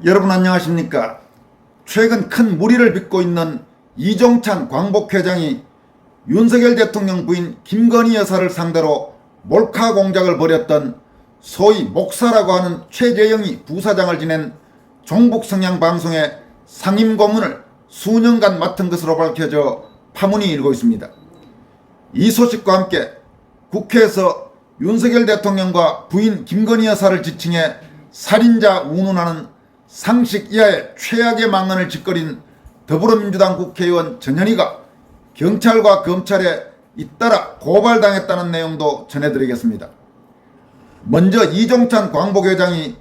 여러분 안녕하십니까? 최근 큰 물의를 빚고 있는 이종찬 광복회장이 윤석열 대통령 부인 김건희 여사를 상대로 몰카 공작을 벌였던 소위 목사라고 하는 최재형이 부사장을 지낸 종북성향방송의 상임고문을 수년간 맡은 것으로 밝혀져 파문이 일고 있습니다. 이 소식과 함께 국회에서 윤석열 대통령과 부인 김건희 여사를 지칭해 살인자 운운하는 상식 이하의 최악의 망언을 짓거린 더불어민주당 국회의원 전현희가 경찰과 검찰에 잇따라 고발당했다는 내용도 전해드리겠습니다. 먼저 이종찬 광복회장이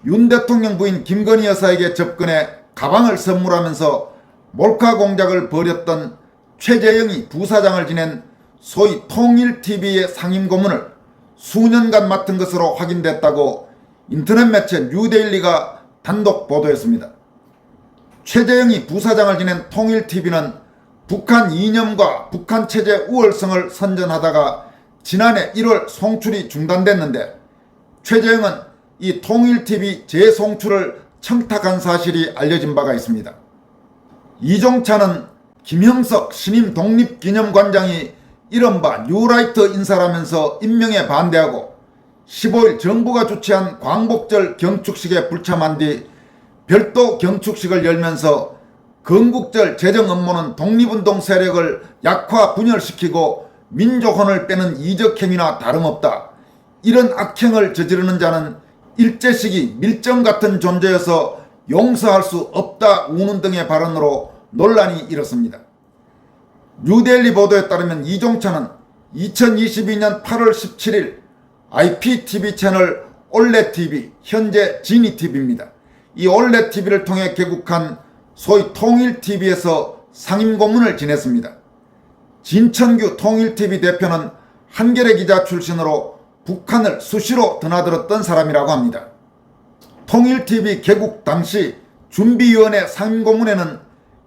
윤 대통령 부인 김건희 여사에게 접근해 가방을 선물하면서 몰카 공작을 벌였던 최재형이 부사장을 지낸 소위 통일TV의 상임고문을 수년간 맡은 것으로 확인됐다고 인터넷 매체 뉴데일리가 단독 보도했습니다. 최재형이 부사장을 지낸 통일TV는 북한 이념과 북한 체제 우월성을 선전하다가 지난해 1월 송출이 중단됐는데 최재형은 이 통일TV 재송출을 청탁한 사실이 알려진 바가 있습니다. 이종찬은 김형석 신임 독립기념관장이 이른바 뉴라이트 인사라면서 임명에 반대하고 15일 정부가 주최한 광복절 경축식에 불참한 뒤 별도 경축식을 열면서 건국절 재정 업무는 독립운동 세력을 약화 분열시키고 민족혼을 빼는 이적행위나 다름없다. 이런 악행을 저지르는 자는 일제시기 밀정 같은 존재여서 용서할 수 없다 우는 등의 발언으로 논란이 일었습니다. 뉴데일리 보도에 따르면 이종찬은 2022년 8월 17일 IPTV 채널 올레TV, 현재 지니TV입니다. 이 올레TV를 통해 개국한 소위 통일TV에서 상임고문을 지냈습니다. 진천규 통일TV 대표는 한겨레 기자 출신으로 북한을 수시로 드나들었던 사람이라고 합니다. 통일TV 개국 당시 준비위원회 상임고문에는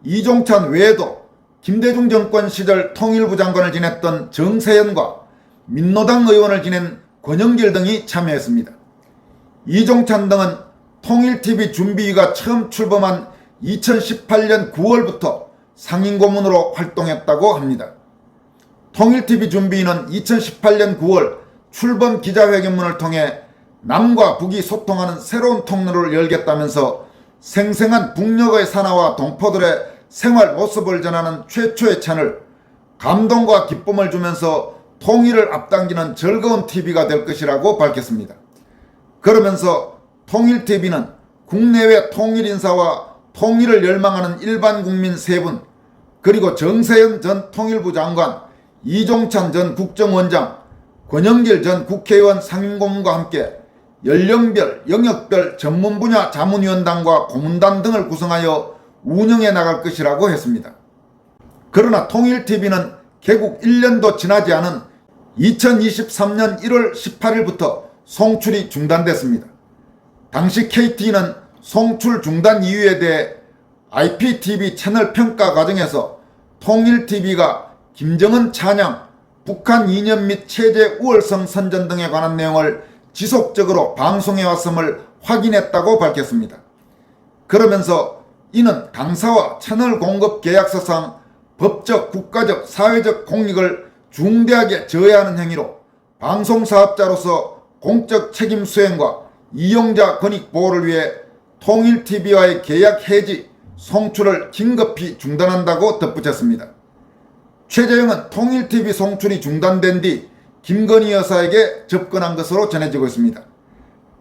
이종찬 외에도 김대중 정권 시절 통일부 장관을 지냈던 정세현과 민노당 의원을 지낸 권영길 등이 참여했습니다. 이종찬 등은 통일TV 준비위가 처음 출범한 2018년 9월부터 상임고문으로 활동했다고 합니다. 통일TV 준비위는 2018년 9월 출범 기자회견문을 통해 남과 북이 소통하는 새로운 통로를 열겠다면서 생생한 북녘의 산하와 동포들의 생활 모습을 전하는 최초의 채널, 감동과 기쁨을 주면서 통일을 앞당기는 즐거운 TV가 될 것이라고 밝혔습니다. 그러면서 통일TV는 국내외 통일인사와 통일을 열망하는 일반 국민 3분, 그리고 정세현 전 통일부 장관, 이종찬 전 국정원장, 권영길 전 국회의원 상임고문과 함께 연령별, 영역별 전문 분야 자문위원단과 고문단 등을 구성하여 운영해 나갈 것이라고 했습니다. 그러나 통일TV는 개국 1년도 지나지 않은 2023년 1월 18일부터 송출이 중단됐습니다. 당시 KT는 송출 중단 이유에 대해 IPTV 채널 평가 과정에서 통일TV가 김정은 찬양, 북한 이념 및 체제 우월성 선전 등에 관한 내용을 지속적으로 방송해왔음을 확인했다고 밝혔습니다. 그러면서 이는 당사와 채널 공급 계약서상 법적, 국가적, 사회적 공익을 중대하게 저해하는 행위로 방송사업자로서 공적 책임 수행과 이용자 권익 보호를 위해 통일TV와의 계약 해지, 송출을 긴급히 중단한다고 덧붙였습니다. 최재형은 통일TV 송출이 중단된 뒤 김건희 여사에게 접근한 것으로 전해지고 있습니다.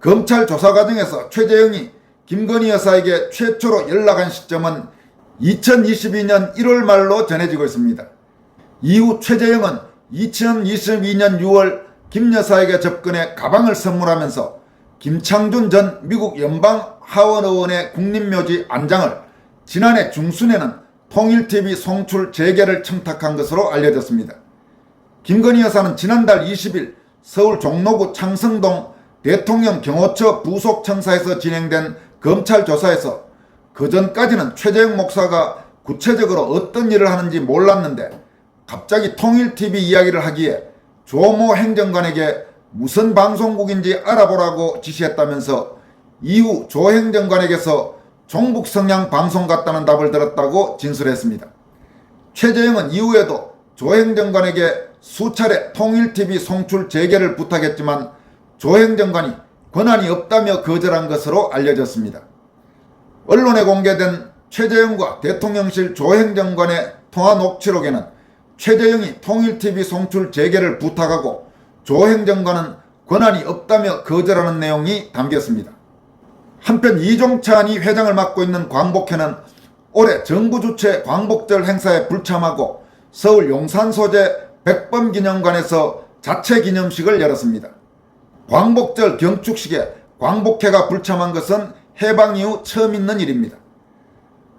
검찰 조사 과정에서 최재형이 김건희 여사에게 최초로 연락한 시점은 2022년 1월 말로 전해지고 있습니다. 이후 최재형은 2022년 6월 김 여사에게 접근해 가방을 선물하면서 김창준 전 미국 연방하원의원의 국립묘지 안장을, 지난해 중순에는 통일TV 송출 재개를 청탁한 것으로 알려졌습니다. 김건희 여사는 지난달 20일 서울 종로구 창성동 대통령 경호처 부속청사에서 진행된 검찰 조사에서 그전까지는 최재형 목사가 구체적으로 어떤 일을 하는지 몰랐는데 갑자기 통일TV 이야기를 하기에 조모 행정관에게 무슨 방송국인지 알아보라고 지시했다면서 이후 조 행정관에게서 종북 성향 방송 같다는 답을 들었다고 진술했습니다. 최재형은 이후에도 조 행정관에게 수차례 통일TV 송출 재개를 부탁했지만 조 행정관이 권한이 없다며 거절한 것으로 알려졌습니다. 언론에 공개된 최재형과 대통령실 조 행정관의 통화 녹취록에는 최재형이 통일TV 송출 재개를 부탁하고 조 행정관은 권한이 없다며 거절하는 내용이 담겼습니다. 한편 이종찬 회장을 맡고 있는 광복회는 올해 정부 주최 광복절 행사에 불참하고 서울 용산 소재 백범기념관에서 자체 기념식을 열었습니다. 광복절 경축식에 광복회가 불참한 것은 해방 이후 처음 있는 일입니다.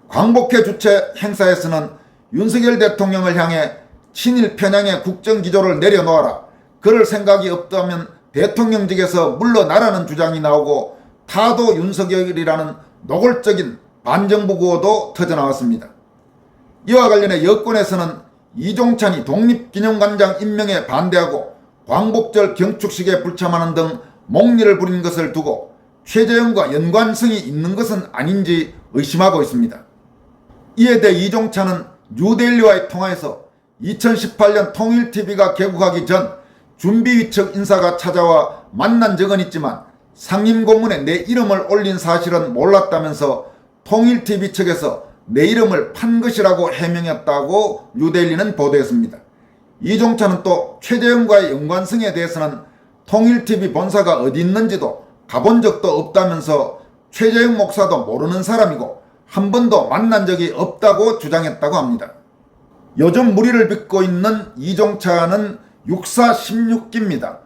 광복회 주최 행사에서는 윤석열 대통령을 향해 친일 편향의 국정기조를 내려놓아라, 그럴 생각이 없다면 대통령직에서 물러나라는 주장이 나오고 타도 윤석열이라는 노골적인 반정부 구호도 터져나왔습니다. 이와 관련해 여권에서는 이종찬이 독립기념관장 임명에 반대하고 광복절 경축식에 불참하는 등 목리를 부린 것을 두고 최재형과 연관성이 있는 것은 아닌지 의심하고 있습니다. 이에 대해 이종찬은 뉴데일리와의 통화에서 2018년 통일TV가 개국하기 전 준비위측 인사가 찾아와 만난 적은 있지만 상임고문에 내 이름을 올린 사실은 몰랐다면서 통일TV 측에서 내 이름을 판 것이라고 해명했다고 뉴데일리는 보도했습니다. 이종찬은 또 최재형과의 연관성에 대해서는 통일TV 본사가 어디 있는지도 가본 적도 없다면서 최재형 목사도 모르는 사람이고 한 번도 만난 적이 없다고 주장했다고 합니다. 요즘 무리를 빚고 있는 이종찬은 육사 16기입니다.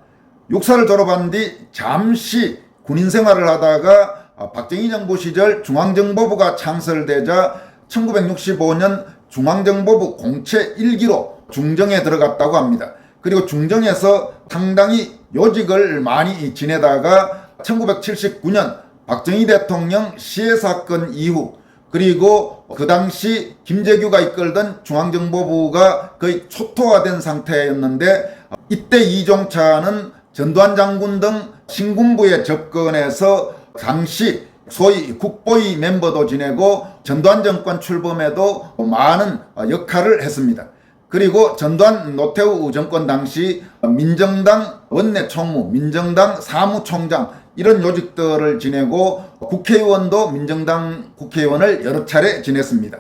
육사를 졸업한 뒤 잠시 군인 생활을 하다가 박정희 정부 시절 중앙정보부가 창설되자 1965년 중앙정보부 공채 1기로 중정에 들어갔다고 합니다. 그리고 중정에서 상당히 요직을 많이 지내다가 1979년 박정희 대통령 시해 사건 이후, 그리고 그 당시 김재규가 이끌던 중앙정보부가 거의 초토화된 상태였는데 이때 이종찬은 전두환 장군 등 신군부에 접근해서 당시 소위 국보위 멤버도 지내고 전두환 정권 출범에도 많은 역할을 했습니다. 그리고 전두환 노태우 정권 당시 민정당 원내총무, 민정당 사무총장 이런 요직들을 지내고 국회의원도 민정당 국회의원을 여러 차례 지냈습니다.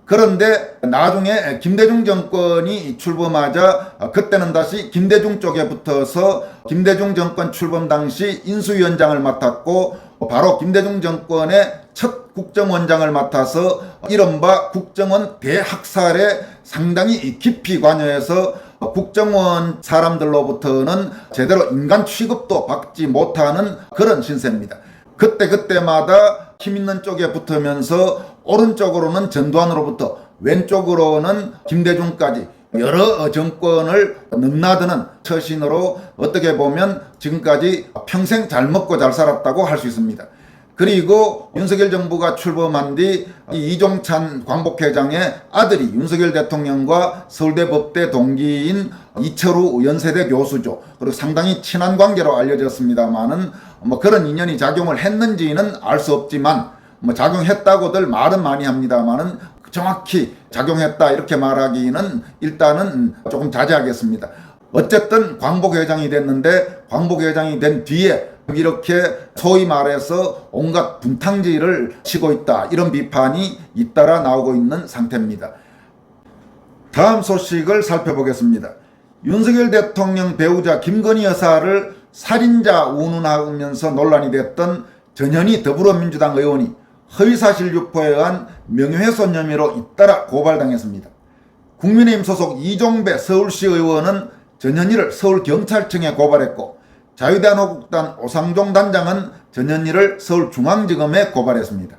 그런데 나중에 김대중 정권이 출범하자 그때는 다시 김대중 쪽에 붙어서 김대중 정권 출범 당시 인수위원장을 맡았고 바로 김대중 정권의 첫 국정원장을 맡아서 이른바 국정원 대학살에 상당히 깊이 관여해서 국정원 사람들로부터는 제대로 인간 취급도 받지 못하는 그런 신세입니다. 그때마다 힘 있는 쪽에 붙으면서 오른쪽으로는 전두환으로부터 왼쪽으로는 김대중까지 여러 정권을 넘나드는 처신으로 어떻게 보면 지금까지 평생 잘 먹고 잘 살았다고 할 수 있습니다. 그리고 윤석열 정부가 출범한 뒤 이종찬 광복회장의 아들이 윤석열 대통령과 서울대 법대 동기인 이철우 연세대 교수죠. 그리고 상당히 친한 관계로 알려졌습니다만은 그런 인연이 작용을 했는지는 알 수 없지만 작용했다고들 말은 많이 합니다만은 정확히 작용했다 이렇게 말하기는 일단은 조금 자제하겠습니다. 어쨌든 광복회장이 됐는데 광복회장이 된 뒤에 이렇게 소위 말해서 온갖 분탕질을 치고 있다, 이런 비판이 잇따라 나오고 있는 상태입니다. 다음 소식을 살펴보겠습니다. 윤석열 대통령 배우자 김건희 여사를 살인자 운운하면서 논란이 됐던 전현희 더불어민주당 의원이 허위사실 유포에 의한 명예훼손 혐의로 잇따라 고발당했습니다. 국민의힘 소속 이종배 서울시 의원은 전현희를 서울경찰청에 고발했고 자유대한호국당 오상종 단장은 전현희를 서울중앙지검에 고발했습니다.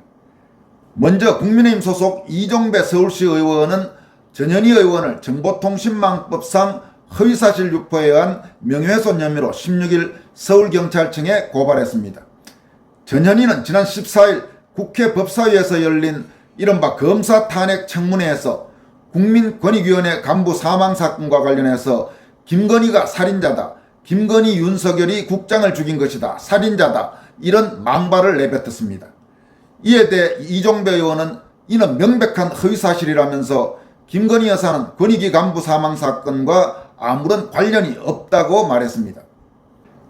먼저 국민의힘 소속 이종배 서울시 의원은 전현희 의원을 정보통신망법상 허위사실 유포에 의한 명예훼손 혐의로 16일 서울경찰청에 고발했습니다. 전현희는 지난 14일 국회 법사위에서 열린 이른바 검사 탄핵 청문회에서 국민권익위원회 간부 사망사건과 관련해서 김건희가 살인자다, 김건희 윤석열이 국장을 죽인 것이다, 살인자다, 이런 망발을 내뱉었습니다. 이에 대해 이종배 의원은 이는 명백한 허위사실이라면서 김건희 여사는 권익위 간부 사망 사건과 아무런 관련이 없다고 말했습니다.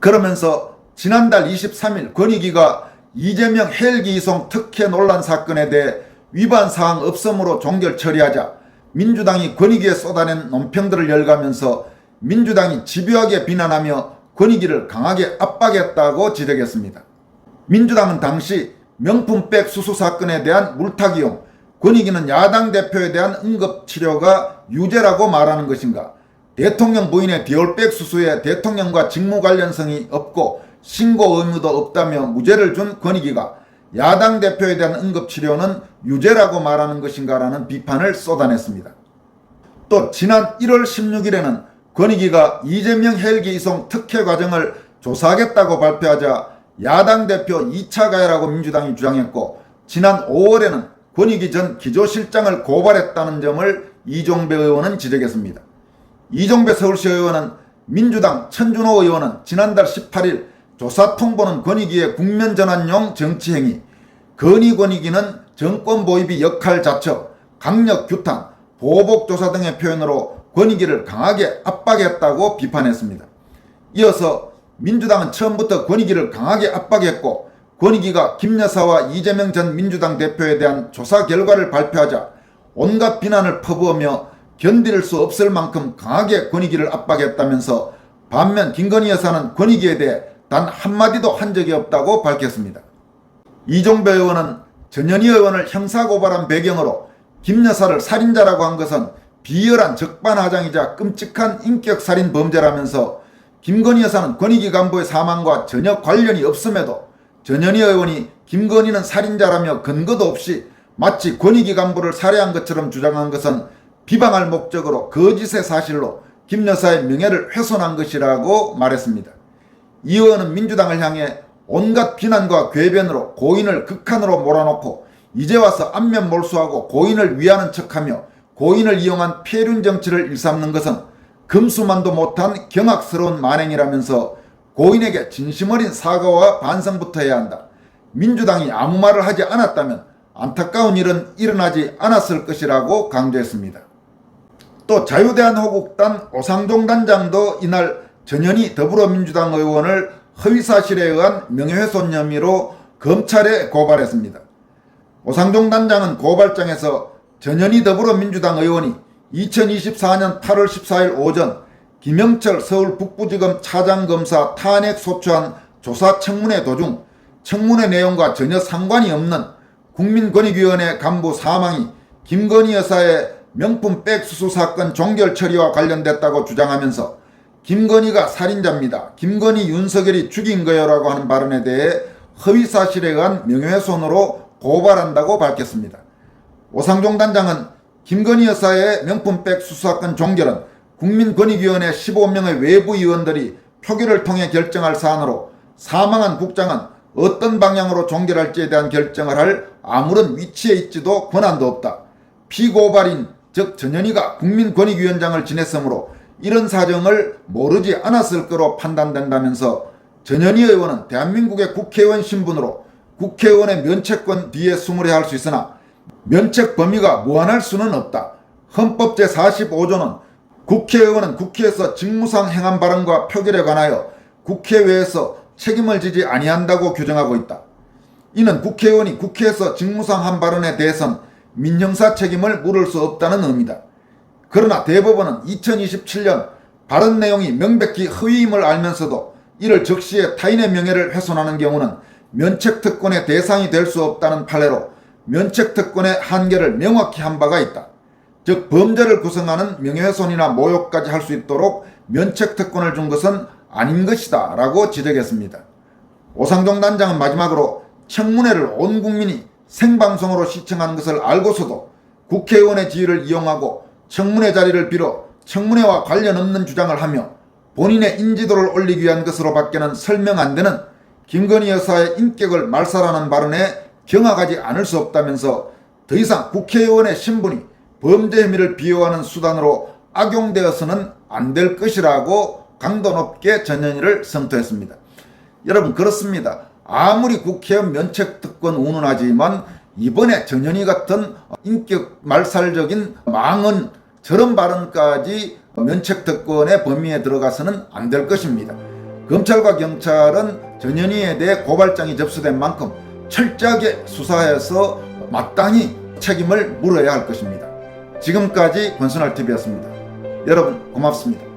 그러면서 지난달 23일 권익위가 이재명 헬기 이송 특혜 논란 사건에 대해 위반 사항 없음으로 종결 처리하자 민주당이 권익위에 쏟아낸 논평들을 열가면서 민주당이 집요하게 비난하며 권익위를 강하게 압박했다고 지적했습니다. 민주당은 당시 명품백 수수 사건에 대한 물타기용, 권익위는 야당 대표에 대한 응급치료가 유죄라고 말하는 것인가, 대통령 부인의 디올백 수수에 대통령과 직무 관련성이 없고 신고 의무도 없다며 무죄를 준 권익위가 야당 대표에 대한 응급치료는 유죄라고 말하는 것인가라는 비판을 쏟아냈습니다. 또 지난 1월 16일에는 권익위가 이재명 헬기 이송 특혜 과정을 조사하겠다고 발표하자 야당 대표 2차 가해라고 민주당이 주장했고, 지난 5월에는 권익위 전 기조실장을 고발했다는 점을 이종배 의원은 지적했습니다. 이종배 서울시 의원은 민주당 천준호 의원은 지난달 18일 조사 통보는 권익위의 국면전환용 정치행위, 건의권익위는 정권보위비 역할 자처, 강력 규탄, 보복조사 등의 표현으로 권익위를 강하게 압박했다고 비판했습니다. 이어서 민주당은 처음부터 권익위를 강하게 압박했고, 권익위가 김 여사와 이재명 전 민주당 대표에 대한 조사 결과를 발표하자 온갖 비난을 퍼부으며 견딜 수 없을 만큼 강하게 권익위를 압박했다면서, 반면 김건희 여사는 권익위에 대해 단 한마디도 한 적이 없다고 밝혔습니다. 이종배 의원은 전현희 의원을 형사고발한 배경으로 김 여사를 살인자라고 한 것은 비열한 적반하장이자 끔찍한 인격살인 범죄라면서, 김건희 여사는 권익위 간부의 사망과 전혀 관련이 없음에도 전현희 의원이 김건희는 살인자라며 근거도 없이 마치 권익위 간부를 살해한 것처럼 주장한 것은 비방할 목적으로 거짓의 사실로 김 여사의 명예를 훼손한 것이라고 말했습니다. 이 의원은 민주당을 향해 온갖 비난과 궤변으로 고인을 극한으로 몰아놓고 이제 와서 안면 몰수하고 고인을 위하는 척하며 고인을 이용한 폐륜 정치를 일삼는 것은 금수만도 못한 경악스러운 만행이라면서 고인에게 진심 어린 사과와 반성부터 해야 한다. 민주당이 아무 말을 하지 않았다면 안타까운 일은 일어나지 않았을 것이라고 강조했습니다. 또 자유대한호국당 오상종 단장도 이날 전현희 더불어민주당 의원을 허위사실에 의한 명예훼손 혐의로 검찰에 고발했습니다. 오상종 단장은 고발장에서 전현희 더불어민주당 의원이 2024년 8월 14일 오전 김영철 서울 북부지검 차장검사 탄핵 소추안 조사 청문회 도중 청문회 내용과 전혀 상관이 없는 국민권익위원회 간부 사망이 김건희 여사의 명품백 수수 사건 종결 처리와 관련됐다고 주장하면서 김건희가 살인자입니다, 김건희 윤석열이 죽인 거요라고 하는 발언에 대해 허위사실에 의한 명예훼손으로 고발한다고 밝혔습니다. 오상종 단장은 김건희 여사의 명품백 수수 사건 종결은 국민권익위원회 15명의 외부 위원들이 표결을 통해 결정할 사안으로 사망한 국장은 어떤 방향으로 종결할지에 대한 결정을 할 아무런 위치에 있지도 권한도 없다. 피고발인 즉 전현희가 국민권익위원장을 지냈으므로 이런 사정을 모르지 않았을 거로 판단된다면서, 전현희 의원은 대한민국의 국회의원 신분으로 국회의원의 면책권 뒤에 숨으려 할 수 있으나 면책 범위가 무한할 수는 없다. 헌법 제45조는 국회의원은 국회에서 직무상 행한 발언과 표결에 관하여 국회외에서 책임을 지지 아니한다고 규정하고 있다. 이는 국회의원이 국회에서 직무상 한 발언에 대해선 민형사 책임을 물을 수 없다는 의미다. 그러나 대법원은 2027년 발언 내용이 명백히 허위임을 알면서도 이를 적시해 타인의 명예를 훼손하는 경우는 면책특권의 대상이 될 수 없다는 판례로 면책특권의 한계를 명확히 한 바가 있다. 즉 범죄를 구성하는 명예훼손이나 모욕까지 할 수 있도록 면책특권을 준 것은 아닌 것이다 라고 지적했습니다. 오상종 단장은 마지막으로 청문회를 온 국민이 생방송으로 시청하는 것을 알고서도 국회의원의 지위를 이용하고 청문회 자리를 빌어 청문회와 관련 없는 주장을 하며 본인의 인지도를 올리기 위한 것으로 밖에는 설명 안 되는 김건희 여사의 인격을 말살하는 발언에 경악하지 않을 수 없다면서 더 이상 국회의원의 신분이 범죄 혐의를 비호하는 수단으로 악용되어서는 안 될 것이라고 강도 높게 전현희를 성토했습니다. 여러분, 그렇습니다. 아무리 국회의원 면책특권 운운하지만 이번에 전현희 같은 인격 말살적인 망언 저런 발언까지 면책특권의 범위에 들어가서는 안 될 것입니다. 검찰과 경찰은 전현희에 대해 고발장이 접수된 만큼 철저하게 수사해서 마땅히 책임을 물어야 할 것입니다. 지금까지 권순할TV였습니다. 여러분 고맙습니다.